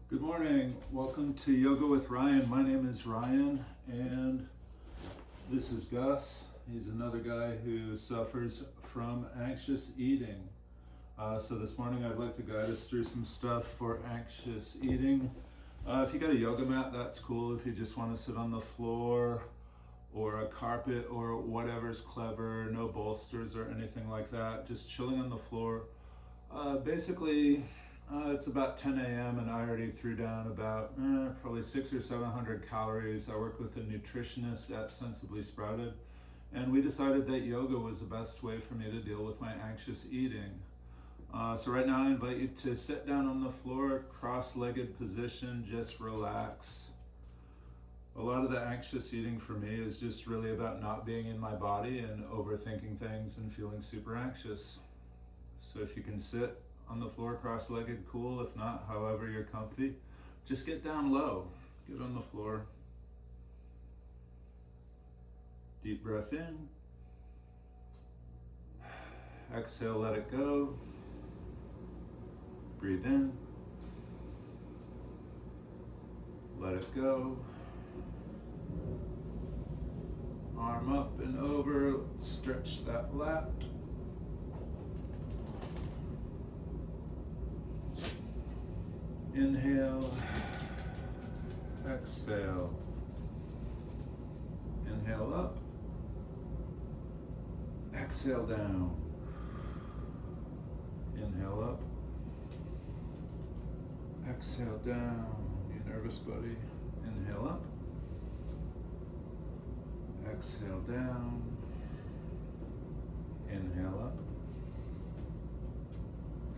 Good morning. Welcome to Yoga with Ryan. My name is Ryan, and this is Gus. He's another guy who suffers from anxious eating. So this morning I'd like to guide us through some stuff for anxious eating. If you got a yoga mat, that's cool. If you just want to sit on the floor or a carpet or whatever's clever, no bolsters or anything like that, just chilling on the floor. Basically, it's about 10 a.m. and I already threw down about probably 600 or 700 calories. I work with a nutritionist at Sensibly Sprouted, and we decided that yoga was the best way for me to deal with my anxious eating. So right now I invite you to sit down on the floor, cross-legged position, just relax. A lot of the anxious eating for me is just really about not being in my body and overthinking things and feeling super anxious. So if you can sit on the floor cross-legged, cool. If not, however you're comfy, just get down low. Get on the floor. Deep breath in. Exhale, let it go. Breathe in. Let it go. Arm up and over. Stretch that lat. Inhale, exhale, inhale up, exhale down, inhale up, exhale down. You nervous, buddy? Inhale up, exhale down, inhale up,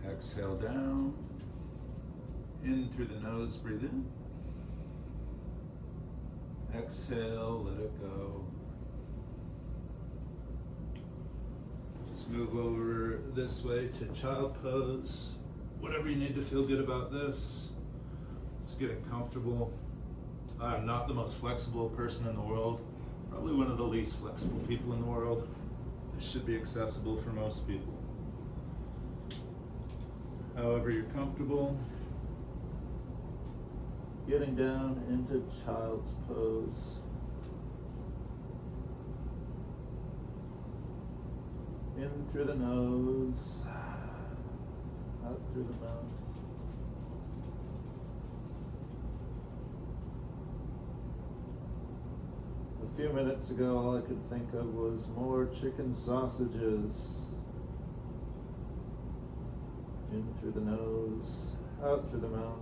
exhale down. In through the nose, breathe in. Exhale, let it go. Just move over this way to child pose. Whatever you need to feel good about this. Just getting comfortable. I'm not the most flexible person in the world. Probably one of the least flexible people in the world. This should be accessible for most people. However you're comfortable. Getting down into child's pose. In through the nose, out through the mouth. A few minutes ago, all I could think of was more chicken sausages. In through the nose, out through the mouth.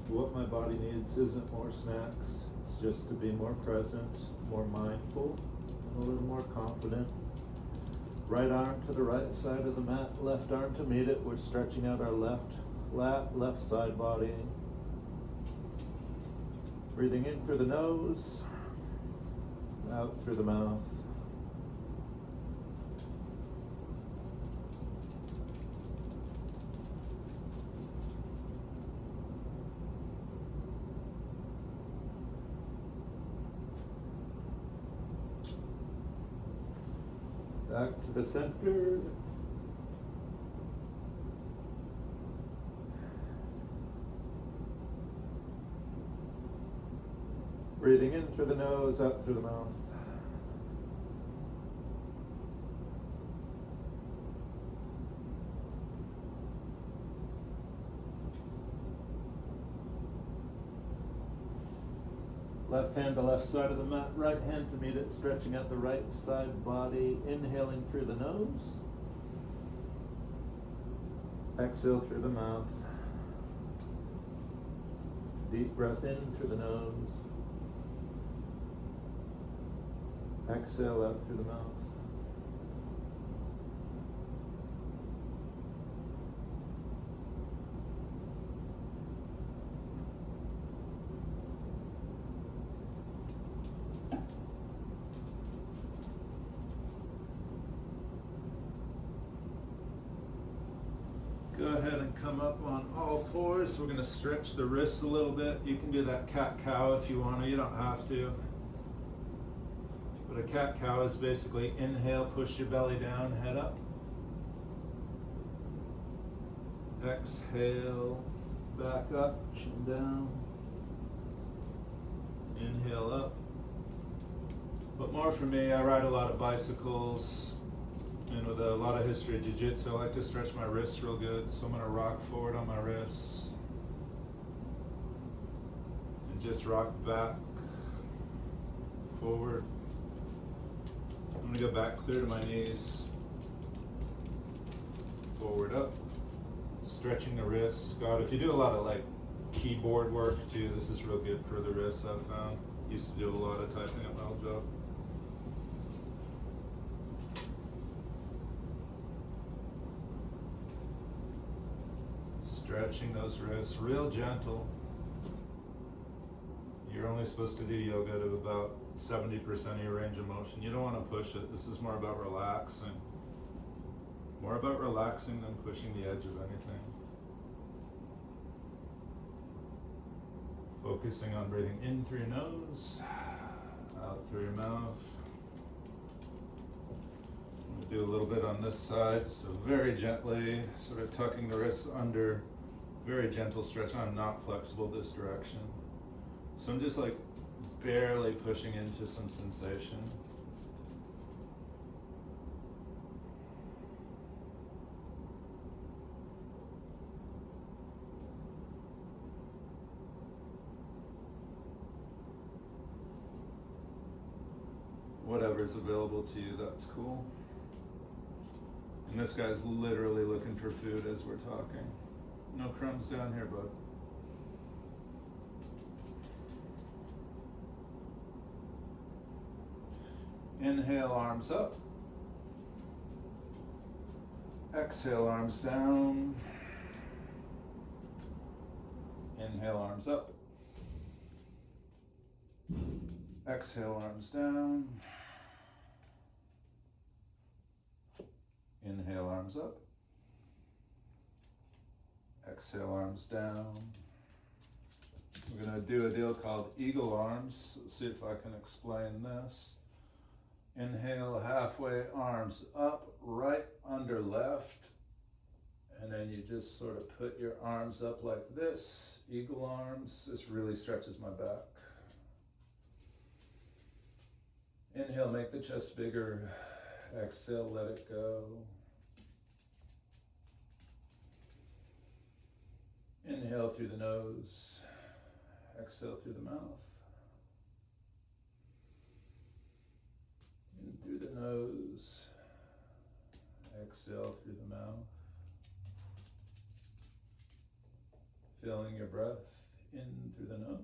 What my body needs isn't more snacks, it's just to be more present, more mindful, and a little more confident. Right arm to the right side of the mat, left arm to meet it. We're stretching out our left lat, left side body. Breathing in through the nose, out through the mouth. Back to the center. Breathing in through the nose, out through the mouth. Left hand to left side of the mat, right hand to meet it, stretching out the right side body, inhaling through the nose. Exhale through the mouth. Deep breath in through the nose. Exhale out through the mouth. Good. ahead and come up on all fours. We're gonna stretch the wrists a little bit. You can do that cat-cow if you want to, you don't have to. But a cat-cow is basically inhale, push your belly down, head up. Exhale, back up, chin down. Inhale up. But more for me, I ride a lot of bicycles, and with a lot of history of jiu-jitsu, I like to stretch my wrists real good. So I'm gonna rock forward on my wrists. And just rock back, forward. I'm gonna go back clear to my knees. Forward up. Stretching the wrists. God, if you do a lot of like keyboard work too, this is real good for the wrists, I've found. Used to do a lot of typing at my old job. Stretching those wrists, real gentle. You're only supposed to do yoga to about 70% of your range of motion. You don't want to push it. This is more about relaxing. More about relaxing than pushing the edge of anything. Focusing on breathing in through your nose, out through your mouth. I'm going to do a little bit on this side, so very gently, sort of tucking the wrists under, very gentle stretch. I'm not flexible this direction. So I'm just like barely pushing into some sensation. Whatever's available to you, that's cool. And this guy's literally looking for food as we're talking. No crumbs down here, bud. Inhale, arms up. Exhale, arms down. Inhale, arms up. Exhale, arms down. Inhale, arms up. Exhale, arms down. We're going to do a deal called eagle arms. Let's see if I can explain this. Inhale, halfway, arms up, right under left. And then you just sort of put your arms up like this. Eagle arms. This really stretches my back. Inhale, make the chest bigger. Exhale, let it go. Inhale through the nose. Exhale through the mouth. In through the nose. Exhale through the mouth. Feeling your breath in through the nose.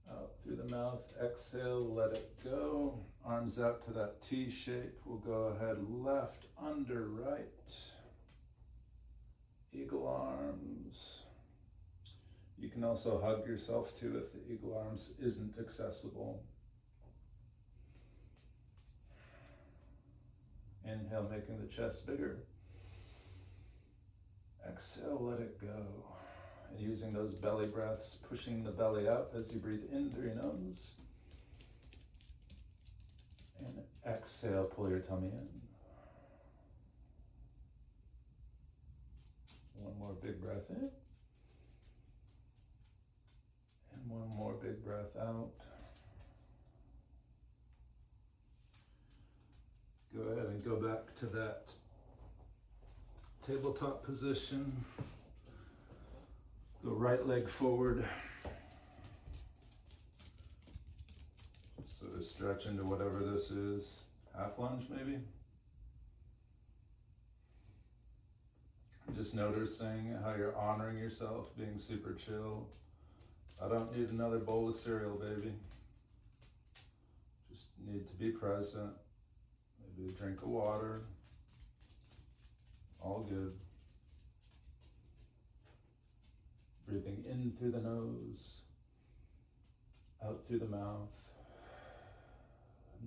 Out through the mouth, exhale, let it go. Arms out to that T shape. We'll go ahead, left, under, right. Eagle arms. You can also hug yourself too if the eagle arms isn't accessible. Inhale, making the chest bigger. Exhale, let it go. And using those belly breaths, pushing the belly out as you breathe in through your nose. And exhale, pull your tummy in. One more big breath in. And one more big breath out. Go ahead and go back to that tabletop position. Go right leg forward. So to stretch into whatever this is. Half lunge maybe. Just noticing how you're honoring yourself, being super chill. I don't need another bowl of cereal, baby. Just need to be present. Maybe a drink of water. All good. Breathing in through the nose, out through the mouth.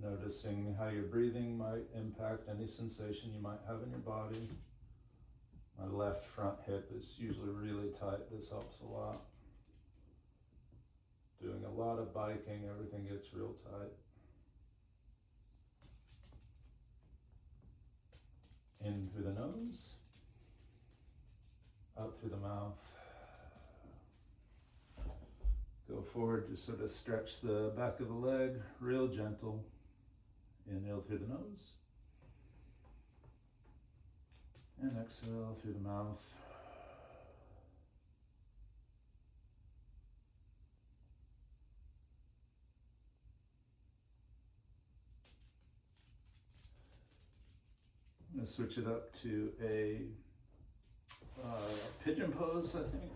Noticing how your breathing might impact any sensation you might have in your body. My left front hip is usually really tight. This helps a lot. Doing a lot of biking, everything gets real tight. In through the nose, out through the mouth. Go forward, just sort of stretch the back of the leg, real gentle. Inhale through the nose. And exhale through the mouth. I'm going to switch it up to a pigeon pose, I think.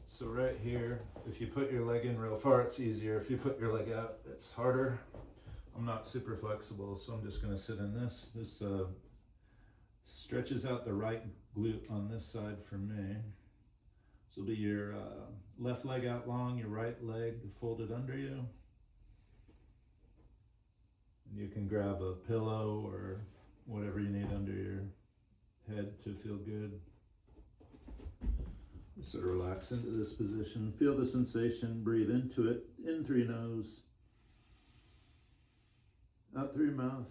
So right here, if you put your leg in real far, it's easier. If you put your leg out, it's harder. I'm not super flexible, so I'm just going to sit in this. This stretches out the right glute on this side for me. So it'll be your left leg out long, your right leg folded under you. And you can grab a pillow or whatever you need under your head to feel good. Sort of relax into this position. Feel the sensation, breathe into it, in through your nose, out through your mouth.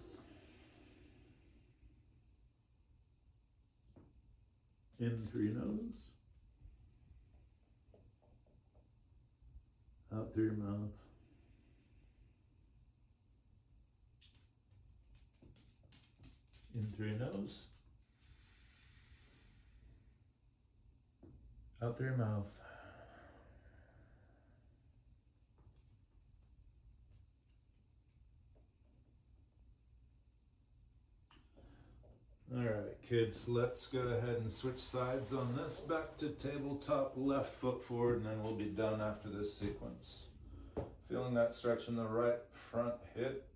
In through your nose, out through your mouth. In through your nose, out through your mouth. All right, kids, let's go ahead and switch sides on this. Back to tabletop, left foot forward, and then we'll be done after this sequence. Feeling that stretch in the right front hip.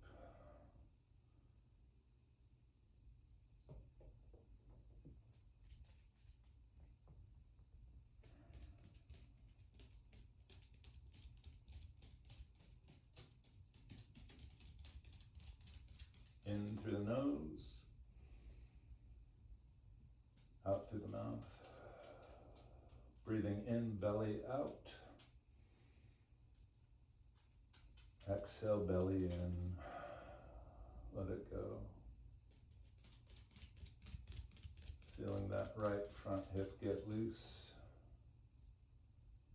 In through the nose, out through the mouth. Breathing in, belly out. Exhale, belly in. Let it go. Feeling that right front hip get loose.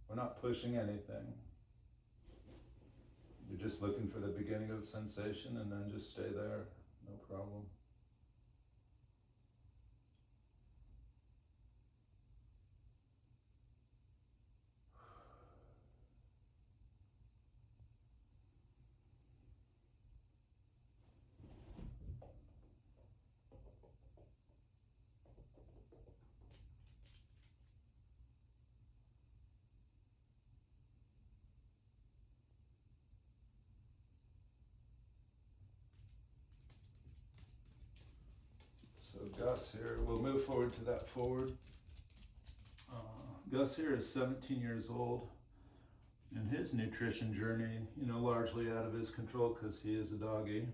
We're not pushing anything. You're just looking for the beginning of sensation and then just stay there, no problem. So Gus here, we'll move forward to that forward. Gus here is 17 years old, and his nutrition journey, largely out of his control because he is a doggy.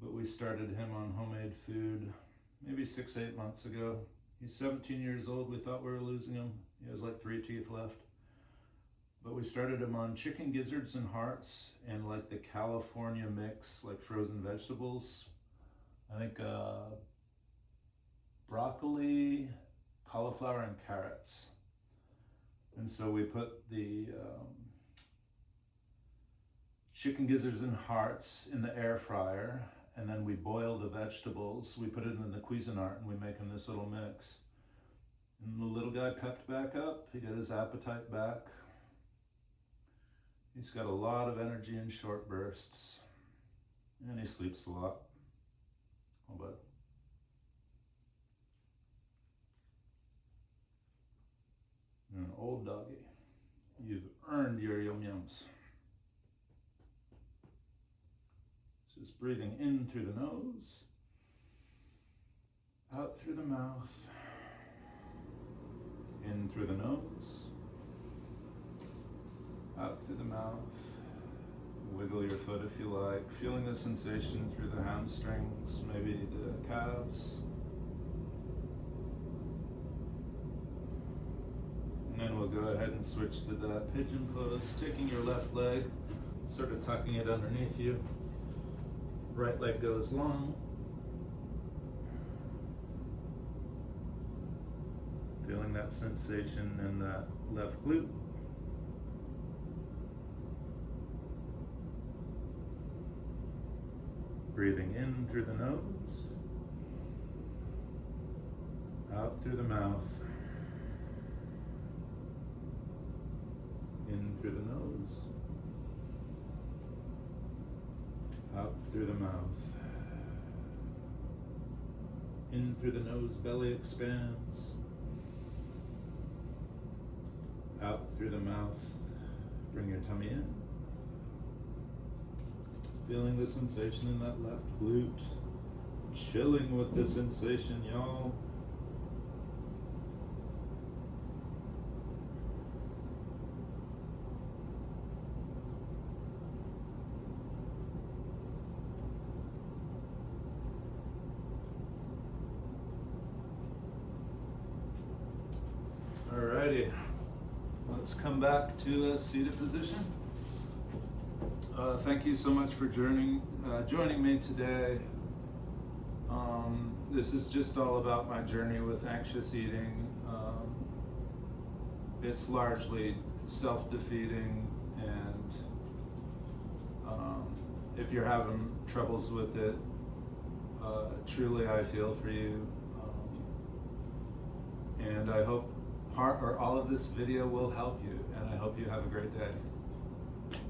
But we started him on homemade food maybe 6-8 months ago. He's 17 years old. We thought we were losing him. He has like 3 teeth left. But we started him on chicken gizzards and hearts and like the California mix, like frozen vegetables. I think broccoli, cauliflower, and carrots. And so we put the chicken gizzards and hearts in the air fryer, and then we boil the vegetables. We put it in the Cuisinart and we make him this little mix. And the little guy pepped back up. He got his appetite back. He's got a lot of energy in short bursts, and he sleeps a lot. Oh, bud. You're an old doggy. You've earned your yum-yums. Just breathing in through the nose, out through the mouth, in through the nose, out through the mouth. Wiggle your foot if you like, feeling the sensation through the hamstrings, maybe the calves. And then we'll go ahead and switch to the pigeon pose, taking your left leg, sort of tucking it underneath you. Right leg goes long. Feeling that sensation in that left glute. Breathing in through the nose, out through the mouth, in through the nose, out through the mouth, in through the nose, belly expands, out through the mouth, bring your tummy in. Feeling the sensation in that left glute. Chilling with the sensation, y'all. Alrighty, let's come back to a seated position. Thank you so much for joining me today. This is just all about my journey with anxious eating. It's largely self-defeating, and if you're having troubles with it, truly I feel for you. And I hope part or all of this video will help you, and I hope you have a great day.